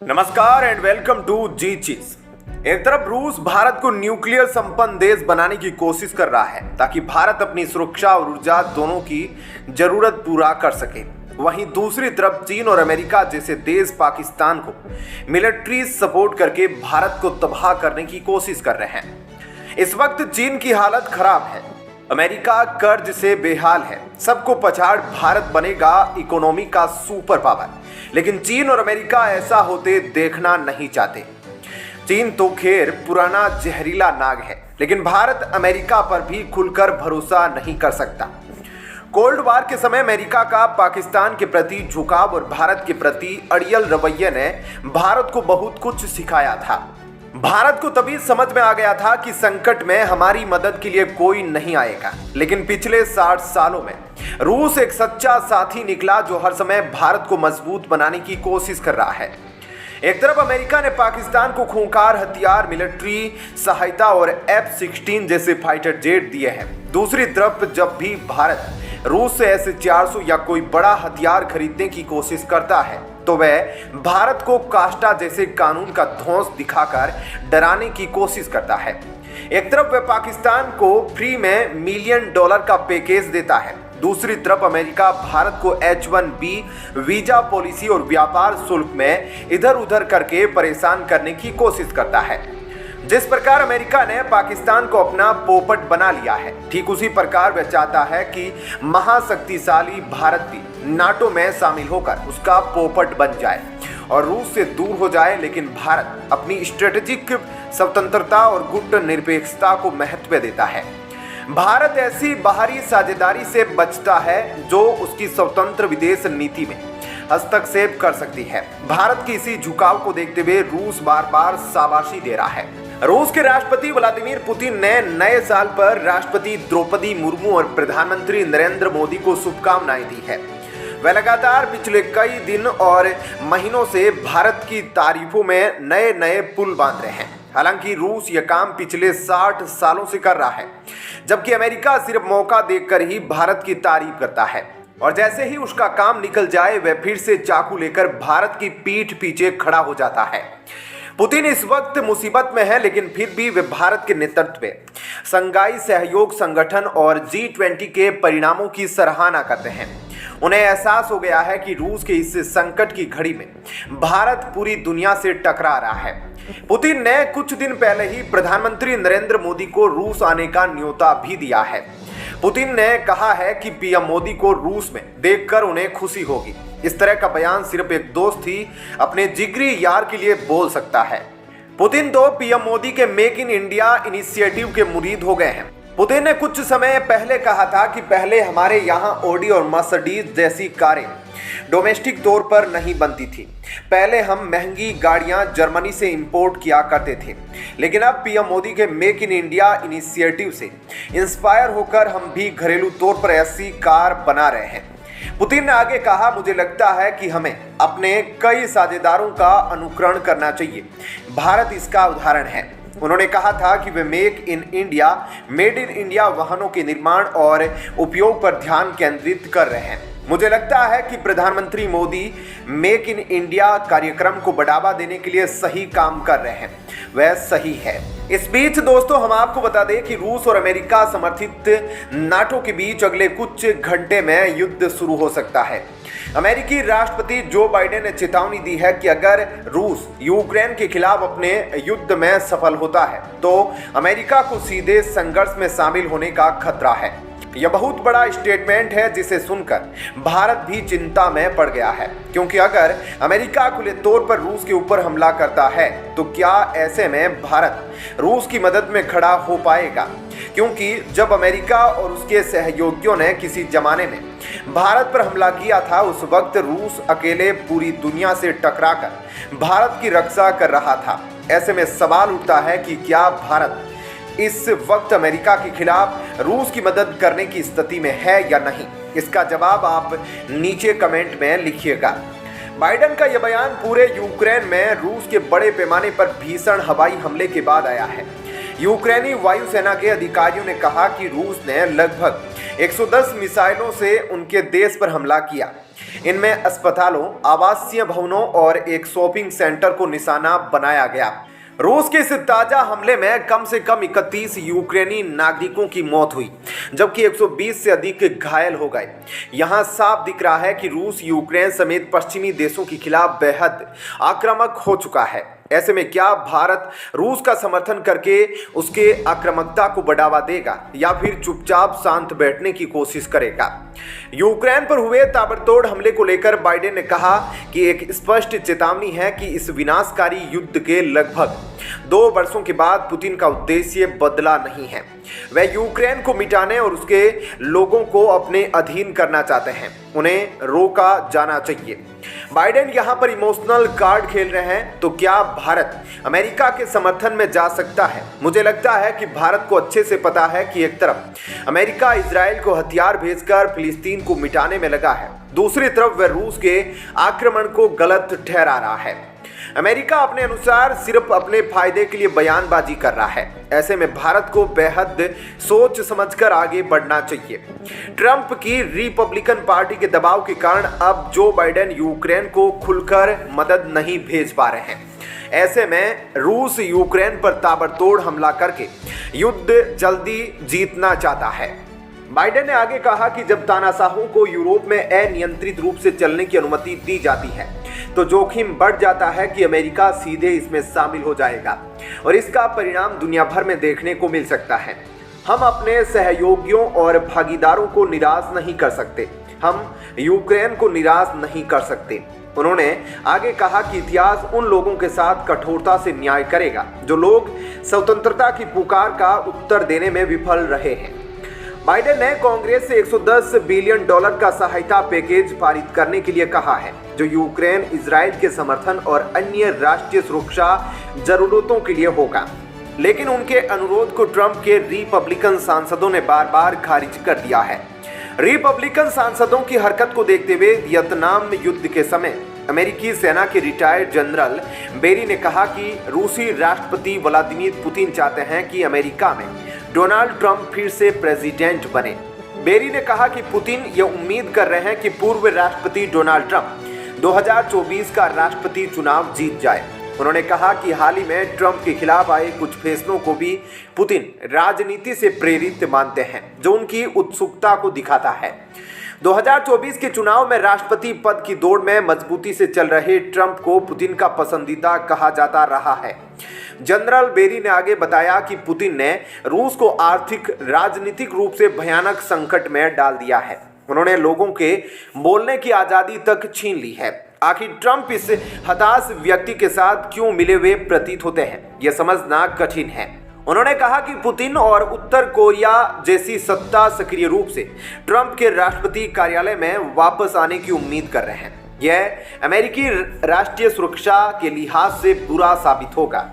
नमस्कार and welcome to जी चीज। एक तरफ रूस भारत को न्यूक्लियर संपन्न देश बनाने की कोशिश कर रहा है ताकि भारत अपनी सुरक्षा और ऊर्जा दोनों की जरूरत पूरा कर सके। वहीं दूसरी तरफ चीन और अमेरिका जैसे देश पाकिस्तान को मिलिट्री सपोर्ट करके भारत को तबाह करने की कोशिश कर रहे हैं। इस वक्त चीन की हालत खराब है, अमेरिका कर्ज से बेहाल है, सबको पछाड़ भारत बनेगा इकोनॉमी का सुपर पावर। लेकिन चीन और अमेरिका ऐसा होते देखना नहीं चाहते। चीन तो खैर पुराना जहरीला नाग है, लेकिन भारत अमेरिका पर भी खुलकर भरोसा नहीं कर सकता। कोल्ड वार के समय अमेरिका का पाकिस्तान के प्रति झुकाव और भारत के प्रति अड़ियल रवैये ने भारत को बहुत कुछ सिखाया था। भारत को तभी समझ में आ गया था कि संकट में हमारी मदद के लिए कोई नहीं आएगा। लेकिन पिछले 60 सालों में रूस एक सच्चा साथी निकला जो हर समय भारत को मजबूत बनाने की कोशिश कर रहा है। एक तरफ अमेरिका ने पाकिस्तान को खूंखार हथियार, मिलिट्री सहायता और F-16 जैसे फाइटर जेट दिए हैं। दूसरी तरफ जब भी भारत रूस से S-400 या कोई बड़ा हथियार खरीदने की कोशिश करता है तो वह भारत को कास्टा जैसे कानून का धौंस दिखाकर डराने की कोशिश करता है। एक तरफ वह पाकिस्तान को फ्री में $1 मिलियन का पैकेज देता है, दूसरी तरफ अमेरिका भारत को H-1B वीजा पॉलिसी और व्यापार शुल्क में इधर उधर करके परेशान करने की कोशिश करता है। जिस प्रकार अमेरिका ने पाकिस्तान को अपना पोपट बना लिया है, ठीक उसी प्रकार वह चाहता है कि महाशक्तिशाली भारत भी नाटो में शामिल होकर उसका पोपट बन जाए और रूस से दूर हो जाए। लेकिन भारत अपनी स्ट्रेटेजिक स्वतंत्रता और गुट निरपेक्षता को महत्व देता है। भारत ऐसी बाहरी साझेदारी से बचता है जो उसकी स्वतंत्र विदेश नीति में हस्तक्षेप कर सकती है। भारत की इसी झुकाव को देखते हुए रूस बार बार शाबाशी दे रहा है। रूस के राष्ट्रपति व्लादिमीर पुतिन ने नए साल पर राष्ट्रपति द्रौपदी मुर्मू और प्रधानमंत्री नरेंद्र मोदी को शुभकामनाएं दी है। वह लगातार पिछले कई दिन और महीनों से भारत की तारीफों में नए नए पुल बांध रहे हैं। हालांकि रूस यह काम पिछले 60 सालों से कर रहा है, जबकि अमेरिका सिर्फ मौका देखकर ही भारत की तारीफ करता है और जैसे ही उसका काम निकल जाए वह फिर से चाकू लेकर भारत की पीठ पीछे खड़ा हो जाता है। पुतिन इस वक्त मुसीबत में है, लेकिन फिर भी वे भारत के नेतृत्व में शंघाई सहयोग संगठन और G20 के परिणामों की सराहना करते हैं। उन्हें एहसास हो गया है कि रूस के इस संकट की घड़ी में भारत पूरी दुनिया से टकरा रहा है। पुतिन ने कुछ दिन पहले ही प्रधानमंत्री नरेंद्र मोदी को रूस आने का न्योता भी दिया है। पुतिन ने कहा है कि पीएम मोदी को रूस में देखकर उन्हें खुशी होगी। इस तरह का बयान सिर्फ एक दोस्त ही अपने जिगरी यार के लिए बोल सकता है। पुतिन तो पीएम मोदी के मेक इन इंडिया इनिशिएटिव के मुरीद हो गए हैं। पुतिन ने कुछ समय पहले कहा था कि पहले हमारे यहाँ ऑडी और मर्सिडीज जैसी कारें डोमेस्टिक तौर पर नहीं बनती थी। पहले हम महंगी गाड़ियां जर्मनी से इंपोर्ट किया करते थे, लेकिन अब पीएम मोदी के मेक इन इंडिया इनिशिएटिव से इंस्पायर होकर हम भी घरेलू तौर पर ऐसी कार बना रहे हैं। पुतिन ने आगे कहा, मुझे लगता है कि हमें अपने कई साझेदारों का अनुकरण करना चाहिए। भारत इसका उदाहरण है। उन्होंने कहा था कि वे मेड इन इंडिया वाहनों के निर्माण और उपयोग पर ध्यान केंद्रित कर रहे हैं। मुझे लगता है कि प्रधानमंत्री मोदी मेक इन इंडिया कार्यक्रम को बढ़ावा देने के लिए सही काम कर रहे हैं। वह सही है। इस बीच दोस्तों हम आपको बता दें कि रूस और अमेरिका समर्थित नाटो के बीच अगले कुछ घंटे में युद्ध शुरू हो सकता है। अमेरिकी राष्ट्रपति जो बाइडेन ने चेतावनी दी है कि अगर रूस यूक्रेन के खिलाफ अपने युद्ध में सफल होता है तो अमेरिका को सीधे संघर्ष में शामिल होने का खतरा है। यह बहुत बड़ा स्टेटमेंट है जिसे सुनकर भारत भी चिंता में पड़ गया है, क्योंकि अगर अमेरिका खुले तौर पर रूस के ऊपर हमला करता है तो क्या ऐसे में भारत रूस की मदद में खड़ा हो पाएगा? क्योंकि जब अमेरिका और उसके सहयोगियों ने किसी जमाने में भारत पर हमला किया था उस वक्त रूस अकेले पूरी दुनिया से टकराकर भारत की रक्षा कर रहा था। ऐसे में सवाल उठता है कि क्या भारत इस वक्त अमेरिका के खिलाफ रूस की मदद करने की स्थिति में है या नहीं? इसका जवाब आप नीचे कमेंट में लिखिएगा। बाइडेन का यह बयान पूरे यूक्रेन में रूस के बड़े पैमाने पर भीषण हवाई हमले के बाद आया है। यूक्रेनी वायुसेना के अधिकारियों ने कहा कि रूस ने लगभग 110 मिसाइलों से उनके देश पर हमला किया। इनमें अस्पतालों, आवासीय भवनों और एक शॉपिंग सेंटर को निशाना बनाया गया। रूस के इस ताजा हमले में कम से कम 31 यूक्रेनी नागरिकों की मौत हुई, जबकि 120 से अधिक घायल हो गए। यहां साफ दिख रहा है कि रूस यूक्रेन समेत पश्चिमी देशों के खिलाफ बेहद आक्रामक हो चुका है। ऐसे में क्या भारत रूस का समर्थन करके उसके आक्रामकता को बढ़ावा देगा या फिर चुपचाप शांत बैठने की कोशिश करेगा? यूक्रेन पर हुए ताबड़तोड़ हमले को लेकर बाइडेन ने कहा कि एक स्पष्ट चेतावनी है कि इस विनाशकारी युद्ध के लगभग 2 वर्षों के बाद पुतिन का उद्देश्य बदला नहीं है। वह यूक्रेन को मिटाने और उसके लोगों को अपने अधीन करना चाहते हैं। उन्हें रोका जाना चाहिए। बाइडेन यहां पर इमोशनल कार्ड खेल रहे हैं, तो क्या भारत अमेरिका के समर्थन में जा सकता है? मुझे लगता है कि भारत को अच्छे से पता है कि एक तरफ अमेरिका इजराइल को हथियार भेजकर फिलिस्तीन को मिटाने में लगा है, दूसरी तरफ वह रूस के आक्रमण को गलत ठहरा रहा है। अमेरिका अपने अनुसार सिर्फ अपने फायदे के लिए बयानबाजी कर रहा है। ऐसे में भारत को बेहद सोच समझकर आगे बढ़ना चाहिए। ट्रंप की रिपब्लिकन पार्टी के दबाव के कारण अब जो बाइडेन यूक्रेन को खुलकर मदद नहीं भेज पा रहे हैं। ऐसे में रूस यूक्रेन पर ताबड़तोड़ हमला करके युद्ध जल्दी जीतना चाहता है। बाइडेन ने आगे कहा कि जब तानाशाहों को यूरोप में अनियंत्रित रूप से चलने की अनुमति दी जाती है तो जोखिम बढ़ जाता है कि अमेरिका सीधे इसमें शामिल हो जाएगा और इसका परिणाम दुनिया भर में देखने को मिल सकता है। हम अपने सहयोगियों और भागीदारों को निराश नहीं कर सकते। हम यूक्रेन को निराश नहीं कर सकते। उन्होंने आगे कहा कि इतिहास उन लोगों के साथ कठोरता से न्याय करेगा जो लोग स्वतंत्रता की पुकार का उत्तर देने में विफल रहे हैं। बाइडेन ने कांग्रेस से $110 बिलियन का सहायता पैकेज पारित करने के लिए कहा है, जो यूक्रेन, इजराइल के समर्थन और अन्य राष्ट्रीय सुरक्षा जरूरतों के लिए होगा। लेकिन उनके अनुरोध को ट्रंप के रिपब्लिकन सांसदों ने बार बार खारिज कर दिया है। रिपब्लिकन सांसदों की हरकत को देखते हुए वियतनाम युद्ध के समय अमेरिकी सेना के रिटायर्ड जनरल बेरी ने कहा कि रूसी राष्ट्रपति व्लादिमीर पुतिन चाहते हैं कि अमेरिका में डोनाल्ड ट्रंप फिर से प्रेसिडेंट बने। बेरी ने कहा कि पुतिन ये उम्मीद कर रहे हैं कि पूर्व राष्ट्रपति डोनाल्ड ट्रंप 2024 का राष्ट्रपति चुनाव जीत जाए। उन्होंने कहा कि हाल ही में ट्रंप के खिलाफ आए कुछ फैसलों को भी पुतिन राजनीति से प्रेरित मानते हैं, जो उनकी उत्सुकता को दिखाता है। 2024 के चुनाव में राष्ट्रपति पद की दौड़ में मजबूती से चल रहे ट्रंप को पुतिन का पसंदीदा कहा जाता रहा है। जनरल बेरी ने आगे बताया कि पुतिन ने रूस को आर्थिक, राजनीतिक रूप से भयानक संकट में डाल दिया है। उन्होंने लोगों के बोलने की आज़ादी तक छीन ली है। आखिर ट्रंप इस हताश व्यक्ति के साथ क्यों मिले हुए प्रतीत होते हैं, यह समझना कठिन है। उन्होंने कहा कि पुतिन और उत्तर कोरिया जैसी सत्ता सक्रिय रूप से ट्रंप के राष्ट्रपति कार्यालय में वापस आने की उम्मीद कर रहे हैं। यह अमेरिकी राष्ट्रीय सुरक्षा के लिहाज से बुरा साबित होगा।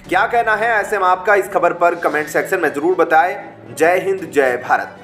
क्या कहना है ऐसे में आपका इस खबर पर कमेंट सेक्शन में जरूर बताएं। जय हिंद, जय भारत।